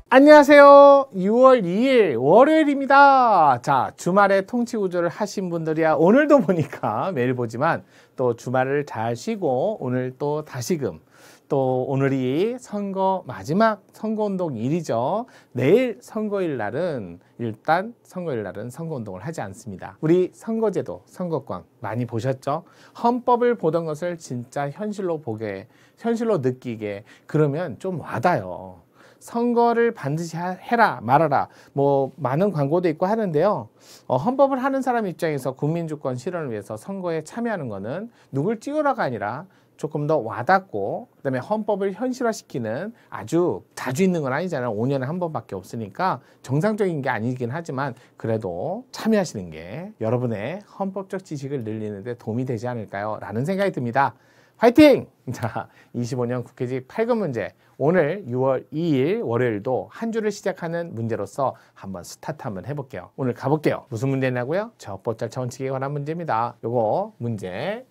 안녕하세요. 6월 2일 월요일입니다. 자, 주말에 통치구조를 하신 분들이야 오늘도 보니까 매일 보지만 또 주말을 잘 쉬고 오늘 또 다시금 또 오늘이 선거 마지막 선거운동 일이죠. 내일 선거일 날은 일단 선거일 날은 선거운동을 하지 않습니다. 우리 선거제도, 선거권 많이 보셨죠? 헌법을 보던 것을 진짜 현실로 보게, 현실로 느끼게 그러면 좀 와닿아요. 선거를 반드시 해라 말아라 뭐 많은 광고도 있고 하는데요. 헌법을 하는 사람 입장에서 국민주권 실현을 위해서 선거에 참여하는 거는 누굴 찍으라가 아니라 조금 더 와닿고 그다음에 헌법을 현실화시키는 아주 자주 있는 건 아니잖아요. 5년에 한 번밖에 없으니까 정상적인 게 아니긴 하지만 그래도 참여하시는 게 여러분의 헌법적 지식을 늘리는 데 도움이 되지 않을까요? 라는 생각이 듭니다. 화이팅! 자, 25년 국회직 8급 문제. 오늘 6월 2일 월요일도 한 주를 시작하는 문제로서 한번 스타트 한번 해볼게요. 오늘 가볼게요. 무슨 문제냐고요? 적법 절차 원칙에 관한 문제입니다. 요거 문제.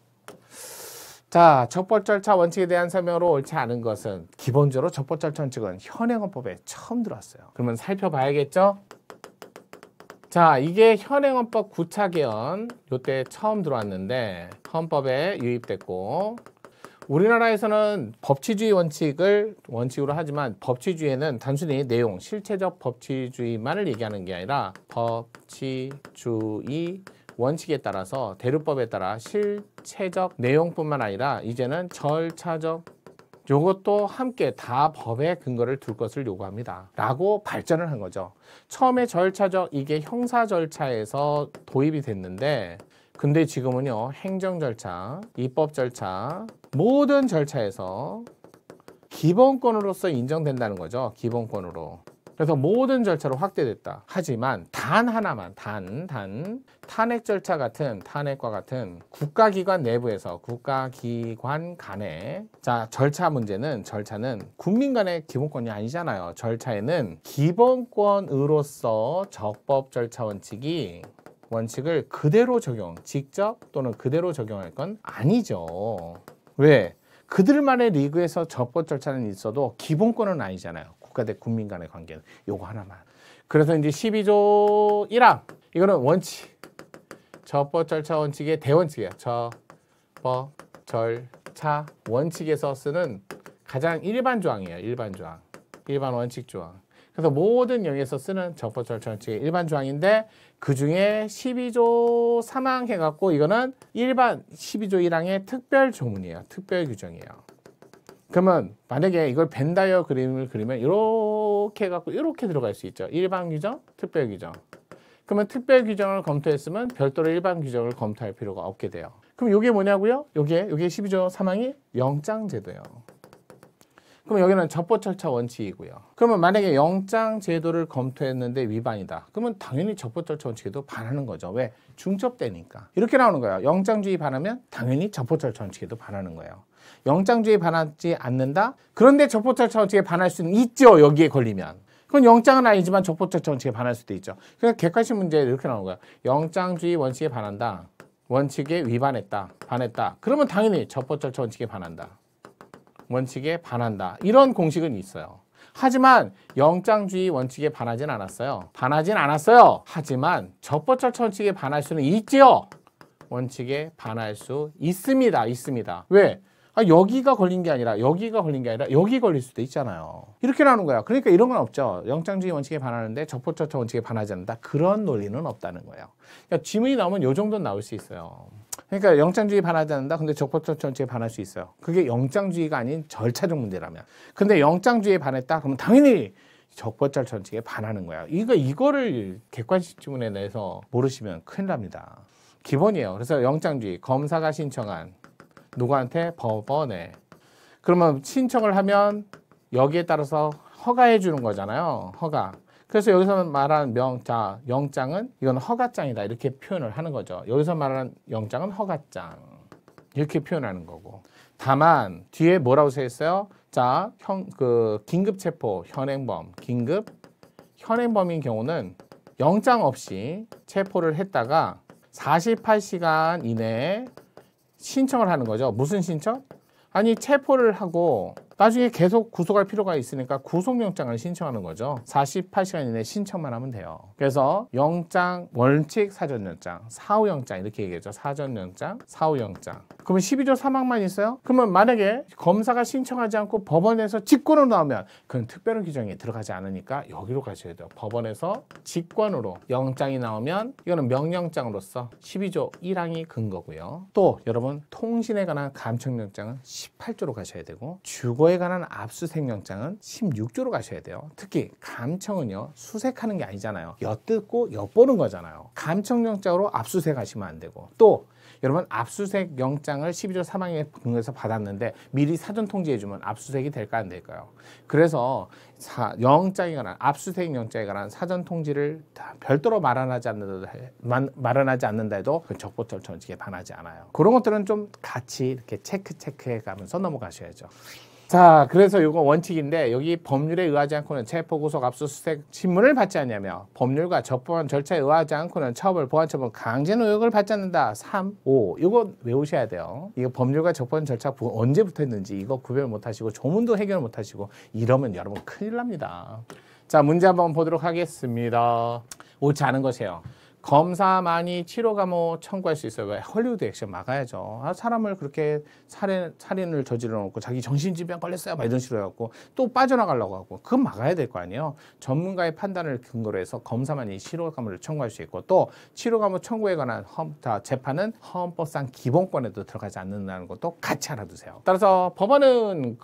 자, 적법 절차 원칙에 대한 설명으로 옳지 않은 것은 기본적으로 적법 절차 원칙은 현행헌법에 처음 들어왔어요. 그러면 살펴봐야겠죠? 자, 이게 현행헌법 9차 개헌 요때 처음 들어왔는데 헌법에 유입됐고 우리나라에서는 법치주의 원칙을 원칙으로 하지만 법치주의에는 단순히 내용, 실체적 법치주의만을 얘기하는 게 아니라 법치주의 원칙에 따라서 대륙법에 따라 실체적 내용뿐만 아니라 이제는 절차적 요것도 함께 다 법에 근거를 둘 것을 요구합니다. 라고 발전을 한 거죠. 처음에 절차적 이게 형사 절차에서 도입이 됐는데 근데 지금은요 행정 절차, 입법 절차 모든 절차에서 기본권으로서 인정된다는 거죠. 기본권으로. 그래서 모든 절차로 확대됐다. 하지만 단 하나만 탄핵 절차 같은 탄핵과 같은 국가기관 내부에서 국가기관 간의 자 절차 문제는 절차는 국민 간의 기본권이 아니잖아요. 절차에는 기본권으로서 적법 절차 원칙을 그대로 적용, 직접 또는 그대로 적용할 건 아니죠. 왜? 그들만의 리그에서 적법 절차는 있어도 기본권은 아니잖아요. 국가 대 국민 간의 관계는 요거 하나만. 그래서 이제 12조 1항 이거는 원칙, 적법 절차 원칙의 대원칙이야. 적법 절차 원칙에서 쓰는 가장 일반 조항이에요. 일반 조항, 일반 원칙 조항. 그래서 모든 영역에서 쓰는 적법 절차 원칙의 일반 조항인데 그 중에 12조 3항 해갖고 이거는 일반 12조 1항의 특별 조문이에요. 특별 규정이에요. 그러면 만약에 이걸 벤다이어 그림을 그리면 이렇게 해갖고 이렇게 들어갈 수 있죠. 일반 규정, 특별 규정. 그러면 특별 규정을 검토했으면 별도로 일반 규정을 검토할 필요가 없게 돼요. 그럼 이게 뭐냐고요? 요게 12조 3항이 영장제도예요. 그럼 여기는 적법 절차 원칙이고요. 그러면 만약에 영장 제도를 검토했는데 위반이다. 그러면 당연히 적법 절차 원칙에도 반하는 거죠. 왜? 중첩되니까. 이렇게 나오는 거예요. 영장주의 반하면 당연히 적법 절차 원칙에도 반하는 거예요. 영장주의 반하지 않는다? 그런데 적법 절차 원칙에 반할 수는 있죠. 여기에 걸리면. 그건 영장은 아니지만 적법 절차 원칙에 반할 수도 있죠. 그러니까 객관식 문제 이렇게 나오는 거예요. 영장주의 원칙에 반한다. 원칙에 위반했다. 반했다. 그러면 당연히 적법 절차 원칙에 반한다. 원칙에 반한다. 이런 공식은 있어요. 하지만 영장주의 원칙에 반하진 않았어요. 반하진 않았어요. 하지만 적법 절차 원칙에 반할 수는 있지요. 원칙에 반할 수 있습니다. 있습니다. 왜? 여기가 걸린 게 아니라 여기가 걸린 게 아니라 여기 걸릴 수도 있잖아요. 이렇게 나오는 거야. 그러니까 이런 건 없죠. 영장주의 원칙에 반하는데 적법 절차 원칙에 반하지 않는다. 그런 논리는 없다는 거예요. 그러니까 지문이 나오면 요 정도는 나올 수 있어요. 그러니까 영장주의 반하지 않는다. 근데 적법 절차 원칙에 반할 수 있어요. 그게 영장주의가 아닌 절차적 문제라면. 근데 영장주의에 반했다. 그러면 당연히 적법 절차 원칙에 반하는 거야. 이거를 객관식 지문에 내서 모르시면 큰일 납니다. 기본이에요. 그래서 영장주의 검사가 신청한 누구한테? 법원에. 그러면 신청을 하면 여기에 따라서 허가해 주는 거잖아요. 허가. 그래서 여기서 말하는 영장은 이건 허가장이다. 이렇게 표현을 하는 거죠. 여기서 말하는 영장은 허가장. 이렇게 표현하는 거고. 다만 뒤에 뭐라고 써 있어요? 자, 긴급체포 현행범. 긴급 현행범인 경우는 영장 없이 체포를 했다가 48시간 이내에 신청을 하는 거죠. 무슨 신청? 아니 체포를 하고 나중에 계속 구속할 필요가 있으니까 구속영장을 신청하는 거죠. 48시간 이내에 신청만 하면 돼요. 그래서 영장, 원칙, 사전영장, 사후영장 이렇게 얘기하죠. 사전영장, 사후영장. 그러면 12조 3항만 있어요? 그러면 만약에 검사가 신청하지 않고 법원에서 직권으로 나오면 그건 특별한 규정에 들어가지 않으니까 여기로 가셔야 돼요. 법원에서 직권으로 영장이 나오면 이거는 명령장으로서 12조 1항이 근거고요. 또 여러분 통신에 관한 감청영장은 18조로 가셔야 되고 주거에 관한 압수수색영장은 16조로 가셔야 돼요. 특히 감청은요 수색하는 게 아니잖아요. 엿듣고 엿보는 거잖아요. 감청영장으로 압수수색하시면 안 되고 또 여러분 압수수색 영장을 12조 3항에 근거해서 받았는데 미리 사전 통지해주면 압수수색이 될까 안 될까요? 그래서 영장에 관한 압수수색 영장에 관한 사전 통지를 별도로 마련하지 않는다 해도 그 적법절차 원칙에 반하지 않아요. 그런 것들은 좀 같이 이렇게 체크해 가면서 넘어가셔야죠. 자, 그래서 이거 원칙인데 여기 법률에 의하지 않고는 체포, 구속, 압수수색 신문을 받지 않냐며 법률과 적법한 절차에 의하지 않고는 처벌, 보안처분, 강제노역을 받지 않는다. 3, 5 이거 외우셔야 돼요. 이거 법률과 적법한 절차 언제 붙어있는지 이거 구별 못하시고 조문도 해결 못하시고 이러면 여러분 큰일 납니다. 자, 문제 한번 보도록 하겠습니다. 옳지 않은 것이에요. 검사만이 치료 감호 청구할 수 있어요. 왜? 헐리우드 액션 막아야죠. 사람을 그렇게 살인을 저질러 놓고 자기 정신질병 걸렸어요 막 이런 식으로 해갖고 또 빠져나가려고 하고 그건 막아야 될 거 아니에요. 전문가의 판단을 근거로 해서 검사만이 치료 감호를 청구할 수 있고 또 치료 감호 청구에 관한 재판은 헌법상 기본권에도 들어가지 않는다는 것도 같이 알아두세요. 따라서 법원은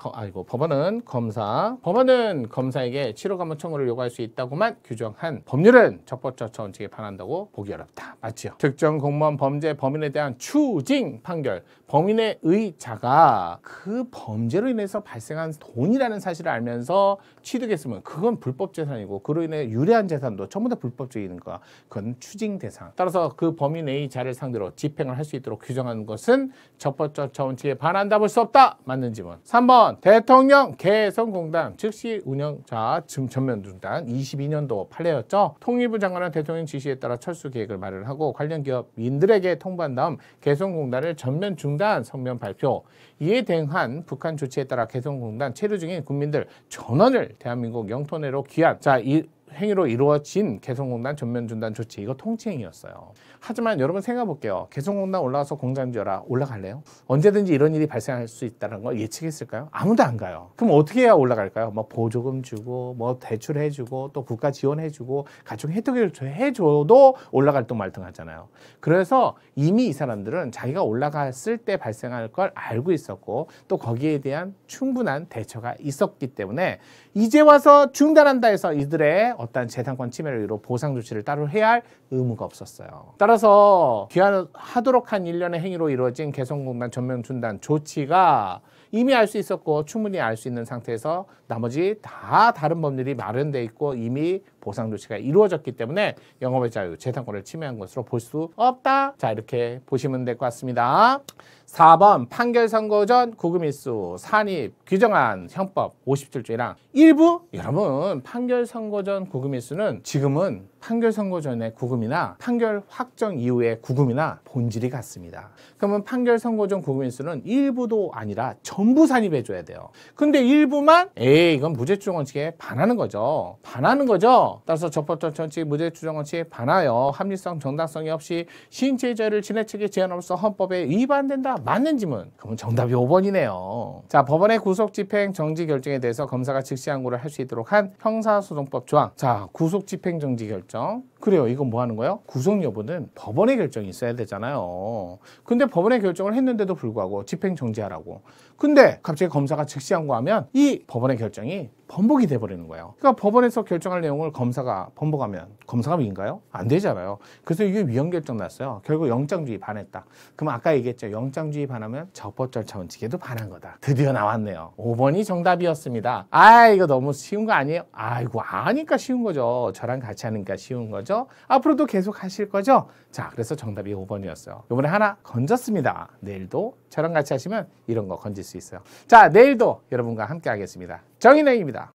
검사에게 치료 감호 청구를 요구할 수 있다고만 규정한 법률은 적법절차 원칙에 반한다고 보기 어렵다. 맞죠? 특정 공무원 범죄 범인에 대한 추징 판결. 범인의 의자가 그 범죄로 인해서 발생한 돈이라는 사실을 알면서 취득했으면 그건 불법 재산이고 그로 인해 유래한 재산도 전부 다 불법적인 거. 그건 추징 대상. 따라서 그 범인의 의자를 상대로 집행을 할 수 있도록 규정한 것은 적법절차 원칙에 반한다 볼 수 없다. 맞는 지문. 3번 대통령 개성공단 즉시 운영자 전면 중단 22년도 판례였죠. 통일부 장관은 대통령 지시에 따라 철수 계획을 마련하고 관련 기업인들에게 통보한 다음 개성공단을 전면 중단 성명 발표. 이에 대응한 북한 조치에 따라 개성공단 체류 중인 국민들 전원을 대한민국 영토 내로 귀환. 이 행위로 이루어진 개성공단 전면 중단 조치 이거 통치행위였어요. 하지만 여러분 생각해 볼게요. 개성공단 올라가서 공장 지어라. 올라갈래요? 언제든지 이런 일이 발생할 수 있다는 걸 예측했을까요? 아무도 안 가요. 그럼 어떻게 해야 올라갈까요? 뭐 보조금 주고 뭐 대출해주고 또 국가 지원해주고 각종 혜택을 해줘도 올라갈 둥 말둥 하잖아요. 그래서 이미 이 사람들은 자기가 올라갔을 때 발생할 걸 알고 있었고 또 거기에 대한 충분한 대처가 있었기 때문에 이제 와서 중단한다 해서 이들의 어떤 재산권 침해를 이루 보상 조치를 따로 해야 할 의무가 없었어요. 따라서 귀환하도록 한 일련의 행위로 이루어진 개성공단 전면 중단 조치가 이미 알 수 있었고 충분히 알 수 있는 상태에서 나머지 다 다른 법률이 마련돼 있고 이미 보상 조치가 이루어졌기 때문에 영업의 자유, 재산권을 침해한 것으로 볼 수 없다. 자, 이렇게 보시면 될 것 같습니다. 4번 판결 선고 전 구금 일수 산입 규정한 형법 57조 1항 일부 여러분 판결 선고 전 구금 일수는 지금은 판결 선고 전의 구금이나 판결 확정 이후의 구금이나 본질이 같습니다. 그러면 판결 선고 전 구금 일수는 일부도 아니라 전부 산입해 줘야 돼요. 근데 일부만 이건 무죄 추정 원칙에 반하는 거죠. 따라서 적법절차 원칙 무죄 추정 원칙에 반하여 합리성 정당성이 없이 신체의 자유를 지나치게 제한으로써 헌법에 위반된다. 맞는 지문. 그러면 정답이 5번이네요. 자, 법원의 구속 집행 정지 결정에 대해서 검사가 즉시 항고를 할 수 있도록 한 형사소송법 조항. 자, 구속 집행 정지 결정. 그래요. 이건 뭐 하는 거예요? 구속 여부는 법원의 결정이 있어야 되잖아요. 근데 법원의 결정을 했는데도 불구하고 집행 정지하라고. 근데 갑자기 검사가 즉시 항고하면 이 법원의 결정이 번복이 돼버리는 거예요. 그러니까 법원에서 결정할 내용을 검사가 번복하면 검사가 위인가요? 안 되잖아요. 그래서 이게 위헌 결정 났어요. 결국 영장주의 반했다. 그럼 아까 얘기했죠. 영장주의 반하면 적법절차 원칙에도 반한 거다. 드디어 나왔네요. 5번이 정답이었습니다. 이거 너무 쉬운 거 아니에요? 이거 아니까 쉬운 거죠. 저랑 같이 하니까 쉬운 거죠. 앞으로도 계속 하실 거죠? 자, 그래서 정답이 5번이었어요. 이번에 하나 건졌습니다. 내일도 저랑 같이 하시면 이런 거 건질 수 있어요. 자, 내일도 여러분과 함께 하겠습니다. 정인행입니다.